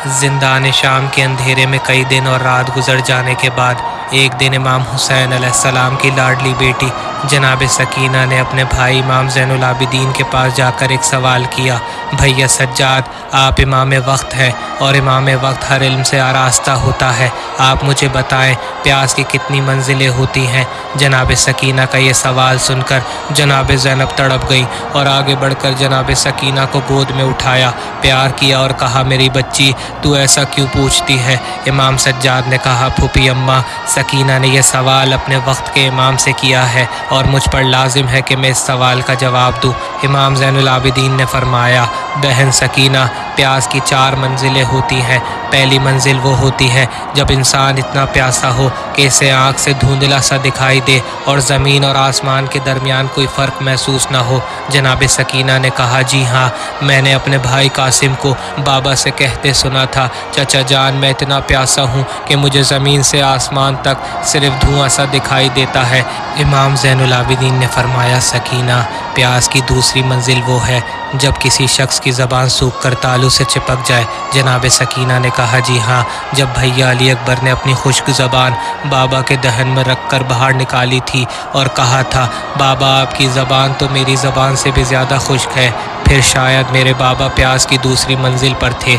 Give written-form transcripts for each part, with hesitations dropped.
زندان شام کے اندھیرے میں کئی دن اور رات گزر جانے کے بعد ایک دن امام حسین علیہ السلام کی لاڈلی بیٹی جناب سکینہ نے اپنے بھائی امام زین العابدین کے پاس جا کر ایک سوال کیا، بھیا سجاد، آپ امام وقت ہیں اور امام وقت ہر علم سے آراستہ ہوتا ہے، آپ مجھے بتائیں پیاس کی کتنی منزلیں ہوتی ہیں؟ جناب سکینہ کا یہ سوال سن کر جناب زینب تڑپ گئیں اور آگے بڑھ کر جناب سکینہ کو گود میں اٹھایا، پیار کیا اور کہا، میری بچی تو ایسا کیوں پوچھتی ہے؟ امام سجاد نے کہا، پھوپھی اماں، سکینہ نے یہ سوال اپنے وقت کے امام سے کیا ہے اور مجھ پر لازم ہے کہ میں اس سوال کا جواب دوں۔ امام زین العابدین نے فرمایا، بہن سکینہ، پیاس کی 4 منزلیں ہوتی ہیں۔ پہلی منزل وہ ہوتی ہے جب انسان اتنا پیاسا ہو کہ اسے آنکھ سے دھندلا سا دکھائی دے اور زمین اور آسمان کے درمیان کوئی فرق محسوس نہ ہو۔ جناب سکینہ نے کہا، جی ہاں، میں نے اپنے بھائی قاسم کو بابا سے کہتے سنا تھا، چچا جان، میں اتنا پیاسا ہوں کہ مجھے زمین سے آسمان تک صرف دھواں سا دکھائی دیتا ہے۔ امام زین العابدین نے فرمایا، سکینہ، پیاس کی دوسری منزل وہ ہے جب کسی شخص کی زبان سوکھ کر تالو سے چپک جائے۔ جناب سکینہ نے کہا، جی ہاں، جب بھیا علی اکبر نے اپنی خشک زبان بابا کے دہن میں رکھ کر باہر نکالی تھی اور کہا تھا، بابا آپ کی زبان تو میری زبان سے بھی زیادہ خشک ہے، پھر شاید میرے بابا پیاس کی دوسری منزل پر تھے۔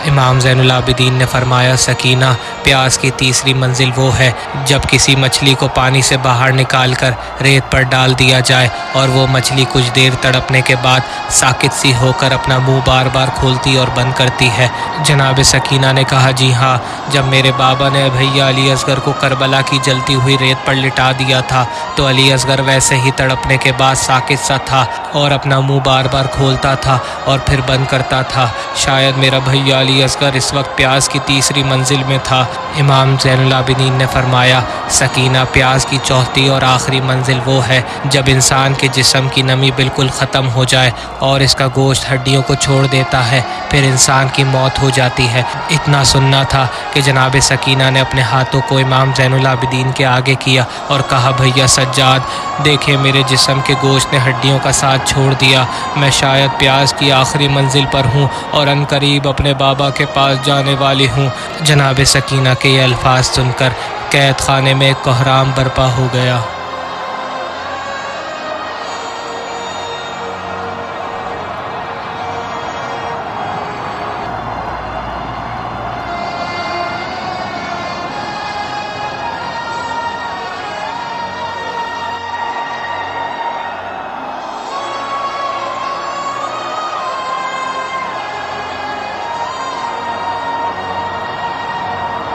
امام زین العابدین نے فرمایا، سکینہ، پیاس کی تیسری منزل وہ ہے جب کسی مچھلی کو پانی سے باہر نکال کر ریت پر ڈال دیا جائے اور وہ مچھلی کچھ دیر تڑپنے کے بعد ساکت سی ہو کر اپنا منہ بار بار کھولتی اور بند کرتی ہے۔ جناب سکینہ نے کہا، جی ہاں، جب میرے بابا نے بھیا علی اصغر کو کربلا کی جلتی ہوئی ریت پر لٹا دیا تھا تو علی اصغر ویسے ہی تڑپنے کے بعد ساکت سا تھا اور اپنا منہ بار بار کھولتا تھا اور پھر بند کرتا تھا۔ شاید میرا بھیا علی اصغر اس وقت پیاس کی تیسری منزل میں تھا۔ امام زین العابدین نے فرمایا، سکینہ، پیاس کی چوتھی اور آخری منزل وہ ہے جب انسان کے جسم کی نمی بالکل ختم ہو جائے اور اس کا گوشت ہڈیوں کو چھوڑ دیتا ہے، پھر انسان کی موت ہو جاتی ہے۔ اتنا سننا تھا کہ جناب سکینہ نے اپنے ہاتھوں کو امام زین العابدین کے آگے کیا اور کہا، بھیا سجاد، دیکھیں میرے جسم کے گوشت نے ہڈیوں کا ساتھ چھوڑ دیا، میں شاید پیاس کی آخری منزل پر ہوں اور عنقریب اپنے بابا کے پاس جانے والی ہوں۔ جناب سکینہ کے یہ الفاظ سن کر قید خانے میں ایک کوہرام برپا ہو گیا۔